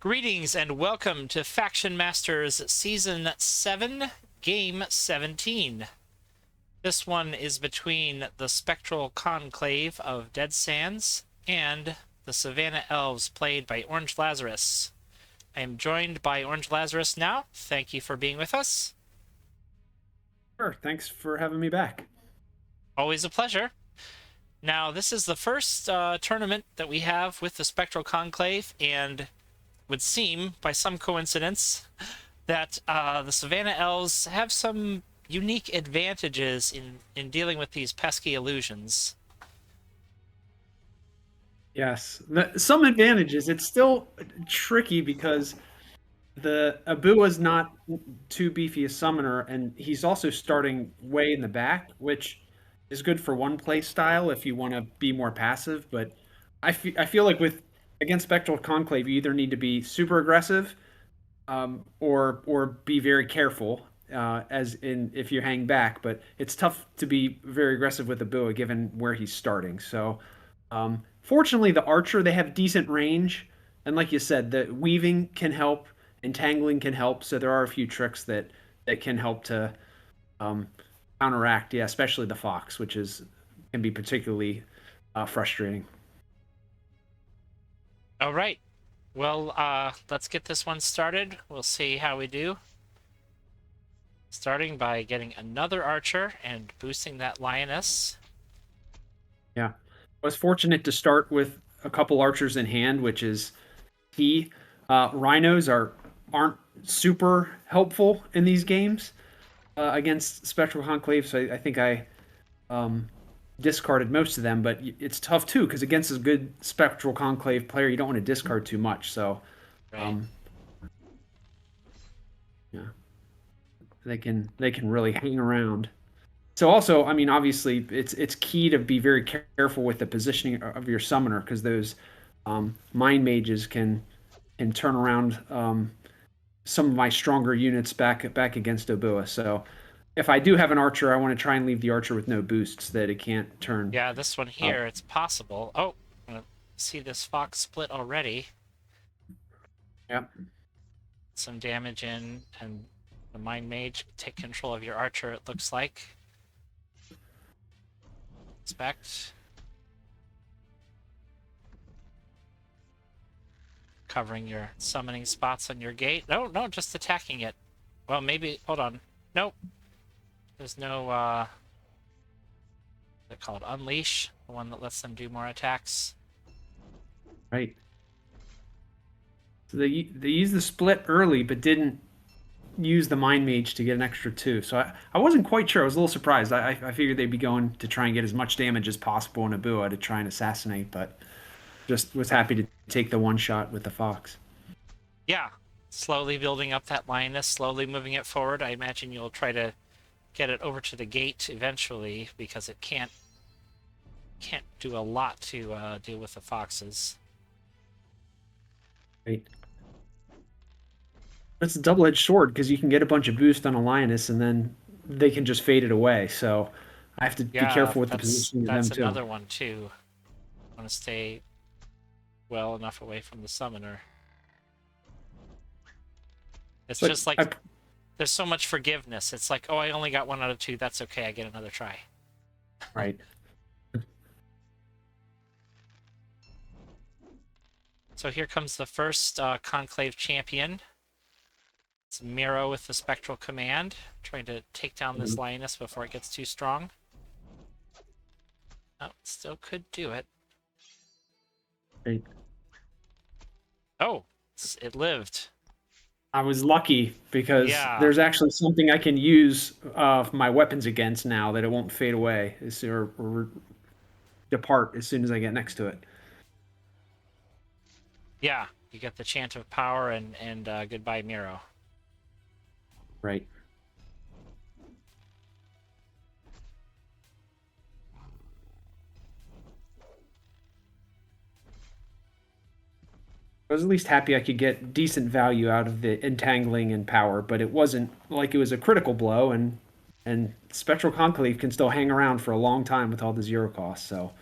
Greetings and welcome to FactionMasters Season 7, Game 17. This one is between the Spectral Conclave of DeadSans and the Savanna Elves, played by Orange Lazarus. I am joined by Orange Lazarus now. Thank you for being with us. Sure, thanks for having me back. Always a pleasure. Now, this is the first tournament that we have with the Spectral Conclave, and would seem, by some coincidence, that the Savanna Elves have some unique advantages in dealing with these pesky illusions. Yes, some advantages. It's still tricky because the Abu is not too beefy a summoner, and he's also starting way in the back, which is good for one play style if you want to be more passive. But I feel like with against Spectral Conclave, you either need to be super aggressive, or be very careful, as in if you hang back. But it's tough to be very aggressive with Abu given where he's starting. So. Fortunately, the archer, they have decent range, and like you said, the weaving can help, entangling can help. So there are a few tricks that can help to um, counteract. Yeah, especially the fox, which is can be particularly frustrating. All right. Well, let's get this one started. We'll see how we do. Starting by getting another archer and boosting that lioness. Yeah, I was fortunate to start with a couple archers in hand, which is key. Rhinos aren't super helpful in these games against Spectral Conclave, so I think I um, discarded most of them. But it's tough too because against a good Spectral Conclave player, you don't want to discard too much. So, Right. um, yeah, they can really hang around. So also, I mean, obviously, it's key to be very careful with the positioning of your summoner because those mind mages can turn around some of my stronger units back against Obua. So if I do have an archer, I want to try and leave the archer with no boosts that it can't turn Yeah, this one up. here, it's possible. Oh, I'm gonna see this fox split already. Yep. Some damage in, and the Mind Mage take control of your archer, it looks like. Expect. Covering your summoning spots on your gate. No, just attacking it. Well, maybe, hold on. Nope. There's no, they're called Unleash, the one that lets them do more attacks. Right. So they used the split early, but didn't use the mind mage to get an extra two. So I wasn't quite sure. I was a little surprised. I figured they'd be going to try and get as much damage as possible in Abua to try and assassinate, but just was happy to take the one shot with the fox. Yeah, slowly building up that lioness, slowly moving it forward. I imagine you'll try to get it over to the gate eventually because it can't do a lot to deal with the foxes. Right. It's a double-edged sword because you can get a bunch of boost on a lioness and then they can just fade it away. So I have to be Yeah, careful with the that's positioning of them too. another one too. Want to stay well enough away from the summoner. It's But just like there's so much forgiveness. It's like, oh, I only got 1 out of 2. That's okay. I get another try. right. So here comes the first Conclave champion. It's Miro with the Spectral Command, trying to take down this lioness before it gets too strong. Oh, still could do it. Right. Oh, it lived. I was lucky because Yeah, there's actually something I can use my weapons against now that it won't fade away or depart as soon as I get next to it. yeah. You get the Chant of Power and goodbye, Miro. Right. I was at least happy I could get decent value out of the entangling and power, but it wasn't like it was a critical blow, and Spectral Conclave can still hang around for a long time with all the zero costs. So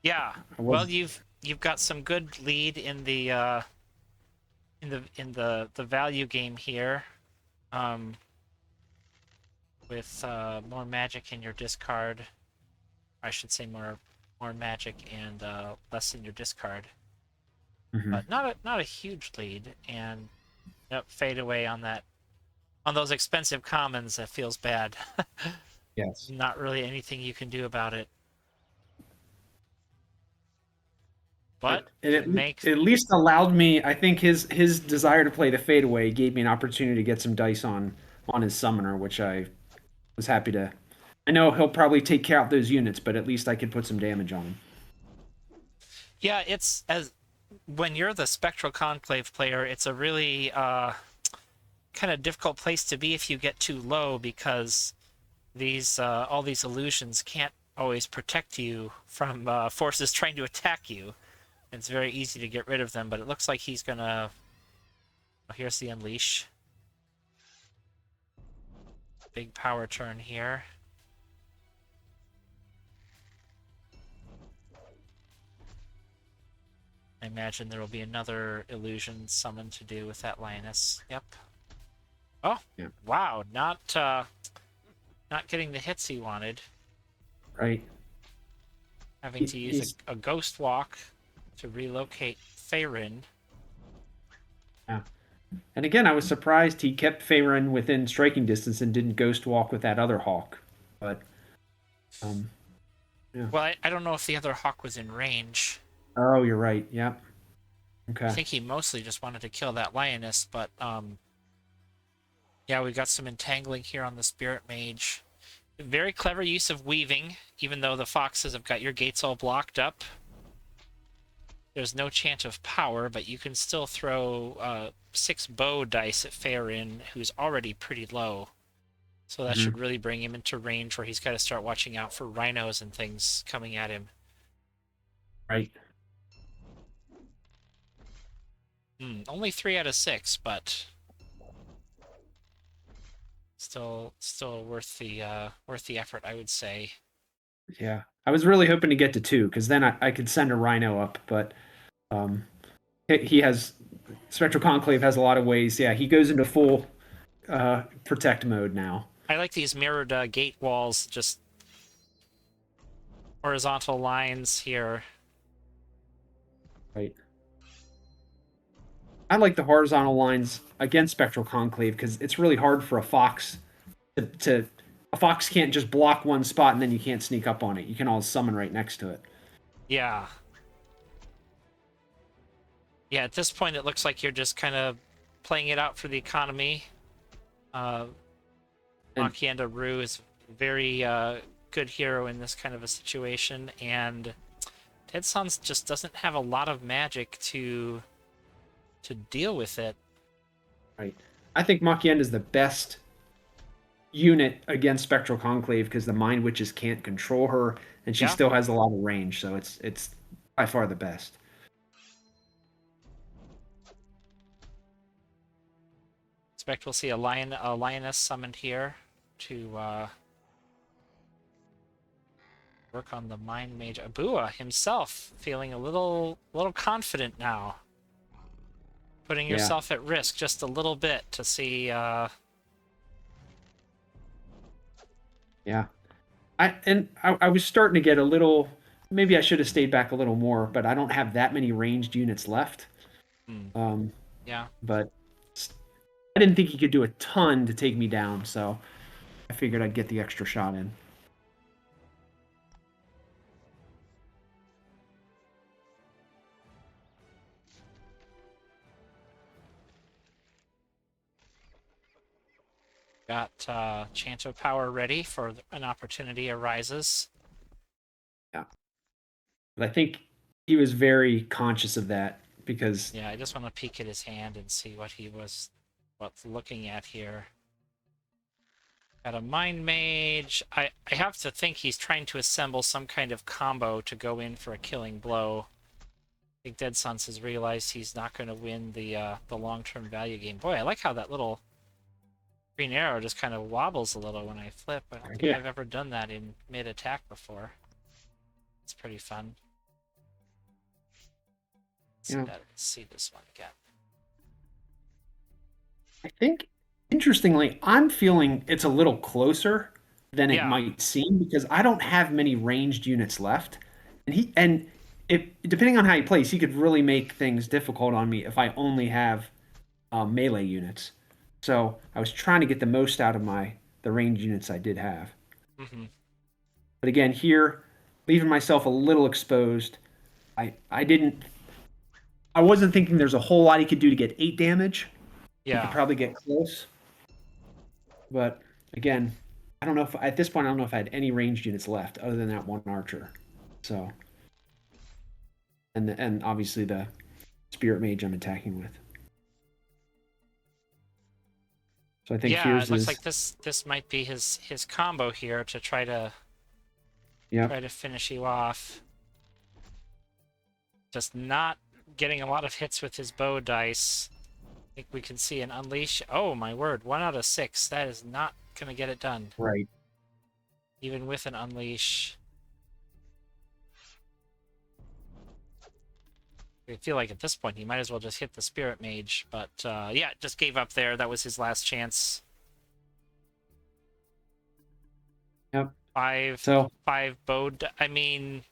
Yeah. I Well, was you've got some good lead in the in the value game here, um, with more magic in your discard. I should say more magic and less in your discard. Mhm. But not a huge lead, and yep, fade away on those expensive commons. That feels bad. Yes. Not really anything you can do about it. But But it make at least allowed me. I think his desire to play the fadeaway gave me an opportunity to get some dice on his summoner, which I was happy to. I know he'll probably take care of those units, but at least I could put some damage on him. yeah, it's as when you're the Spectral Conclave player, it's a really kind of difficult place to be if you get too low because these all these illusions can't always protect you from forces trying to attack you. It's very easy to get rid of them, but it looks like he's gonna. Oh, here's the unleash. Big power turn here. I imagine there will be another illusion summon to do with that lioness. Yep. Oh, Yeah. wow! Not getting the hits he wanted. Right. Having to use He's a ghost walk to relocate Faerun. yeah. And again, I was surprised he kept Faerun within striking distance and didn't ghost walk with that other hawk. But yeah. Well, I don't know if the other hawk was in range. Oh, you're right. Yeah. I Okay. think he mostly just wanted to kill that lioness, but yeah, we got some entangling here on the Spirit Mage. Very clever use of weaving, even though the foxes have got your gates all blocked up. There's no chance of power, but you can still throw 6 bow dice at Faerun, who's already pretty low. So that Mhm. should really bring him into range where he's got to start watching out for rhinos and things coming at him. Right. Only 3 out of 6, but still worth the effort, I would say. Yeah. I was really hoping to get to 2 because then I could send a rhino up, but um, he has Spectral Conclave has a lot of ways. Yeah, he goes into full protect mode now. I like these mirrored gate walls, just horizontal lines here. Right. I like the horizontal lines against Spectral Conclave because it's really hard for a fox to a fox can't just block one spot and then you can't sneak up on it. You can all summon right next to it. Yeah. Yeah, at this point it looks like you're just kind of playing it out for the economy. And Makienda Rue is a very good hero in this kind of a situation, and DeadSans just doesn't have a lot of magic to deal with it. right, I think Makienda is the best unit against Spectral Conclave because the Mind Witches can't control her, and she Yeah. still has a lot of range. So it's by far the best. Expect we'll see a lioness summoned here to work on the Mind Mage. Abua himself feeling a little confident now. Putting Yeah, yourself at risk just a little bit to see yeah. I was starting to get a little. Maybe I should have stayed back a little more, but I don't have that many ranged units left. Um, yeah. but I didn't think he could do a ton to take me down, so I figured I'd get the extra shot in. Got Chant of Power ready for an opportunity arises. Yeah, but I think he was very conscious of that because Yeah, I just want to peek at his hand and see what's looking at here. Got a Mind Mage. I have to think he's trying to assemble some kind of combo to go in for a killing blow. I think DeadSans has realized he's not going to win the long-term value game. Boy, I like how that little green arrow just kind of wobbles a little when I flip. I don't think I've ever done that in mid-attack before. It's pretty fun. Yeah. Let's see this one again. I think, interestingly, I'm feeling it's a little closer than it Yeah. might seem because I don't have many ranged units left, and if depending on how he plays, he could really make things difficult on me if I only have melee units. So I was trying to get the most out of the ranged units I did have. Hmm. But again, here, leaving myself a little exposed. I didn't I wasn't thinking there's a whole lot he could do to get 8 damage. He could Yeah. probably get close, but again, I don't know if at this point I don't know if I had any ranged units left other than that one archer. So and obviously the spirit mage I'm attacking with. So I think Yeah, here's it looks his. like this might be his combo here to Yep. try to finish you off. Just not getting a lot of hits with his bow dice. I think we can see an unleash. Oh my word, 1 out of 6. That is not gonna get it done. Right. Even with an unleash. I feel like at this point he might as well just hit the spirit mage, but yeah, just gave up there. That was his last chance. Yep. Five, So five bow. I mean,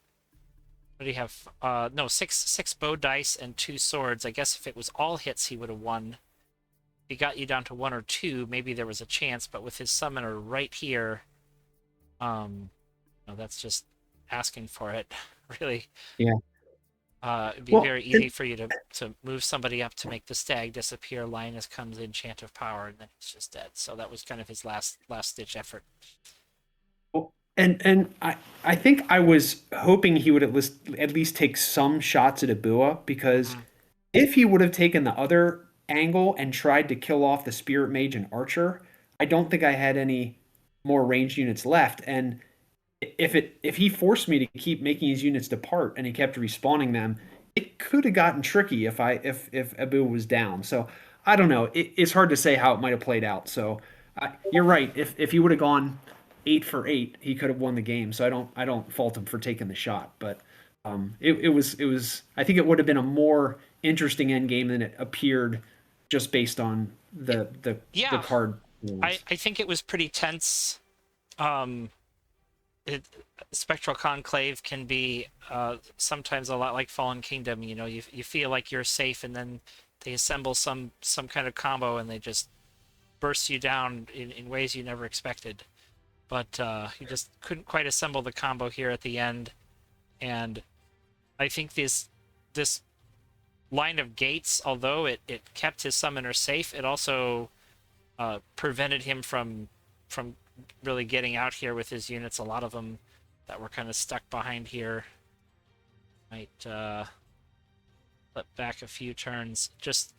what do you have? No, six bow dice and 2 swords. I guess if it was all hits, he would have won. If he got you down to 1 or 2, maybe there was a chance. But with his summoner right here, no, that's just asking for it, really. yeah. It'd be Well, very easy for you to move somebody up to make the stag disappear. Linus comes in, Chant of Power, and then he's just dead. So that was kind of his last ditch effort. and I think I was hoping he would at least take some shots at Abua because Mhm. if he would have taken the other angle and tried to kill off the spirit mage and archer, I don't think I had any more ranged units left. And if he forced me to keep making his units depart and he kept respawning them, it could have gotten tricky if Abu was down. So I don't know. It's hard to say how it might have played out. So you're right. If he would have gone 8 for 8, he could have won the game. So I don't fault him for taking the shot. But it was I think it would have been a more interesting end game than it appeared just based on the Yeah, card I think it was pretty tense. Um, it, Spectral Conclave can be sometimes a lot like Fallen Kingdom. You know, you feel like you're safe, and then they assemble some kind of combo, and they just burst you down in ways you never expected. But you just couldn't quite assemble the combo here at the end, and I think this line of gates, although it kept his summoner safe, it also prevented him from really getting out here with his units. A lot of them that were kind of stuck behind here might let back a few turns. Just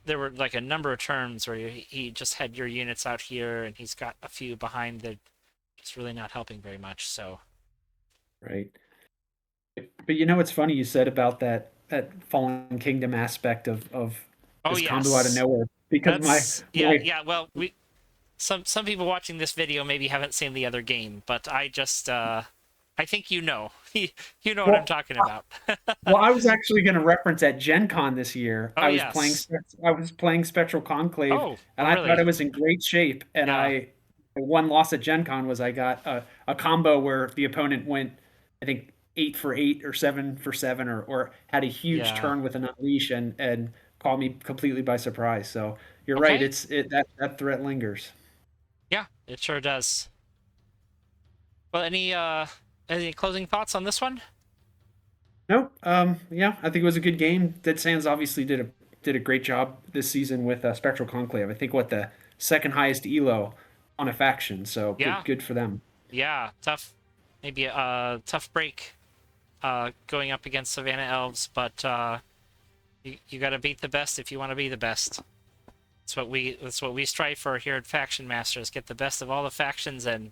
there were like a number of turns where he just had your units out here, and he's got a few behind that just really not helping very much. So right? But it's funny you said about that Fallen Kingdom aspect of oh this combo out of yes, nowhere because my that's my yeah. Well, we some people watching this video maybe haven't seen the other game, but I just I think you know you know what I'm well talking about. well I was actually going to reference at Gen Con this year. Oh yes. I was playing Spectral Conclave Oh, and oh I thought really? I was in great shape and Yeah, one loss at Gen Con was I got a combo where the opponent went I think 8 for 8 or 7 for 7 or had a huge yeah. turn with an unleash and caught me completely by surprise. So you're right. Okay. That threat lingers. Yeah, it sure does. Well, any closing thoughts on this one? Nope. Yeah, I think it was a good game. DeadSans obviously did a great job this season with Spectral Conclave. I think what the second highest elo on a faction. So Yeah, good for them. yeah. Tough, maybe a tough break going up against Savanna Elves, but you got to beat the best if you want to be the best. That's what we strive for here at Faction Masters. Get the best of all the factions and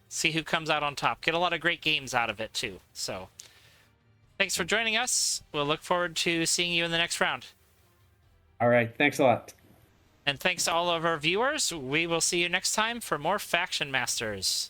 see who comes out on top. Get a lot of great games out of it too. So, thanks for joining us. We'll look forward to seeing you in the next round. All right. Thanks a lot. And thanks to all of our viewers. We will see you next time for more Faction Masters.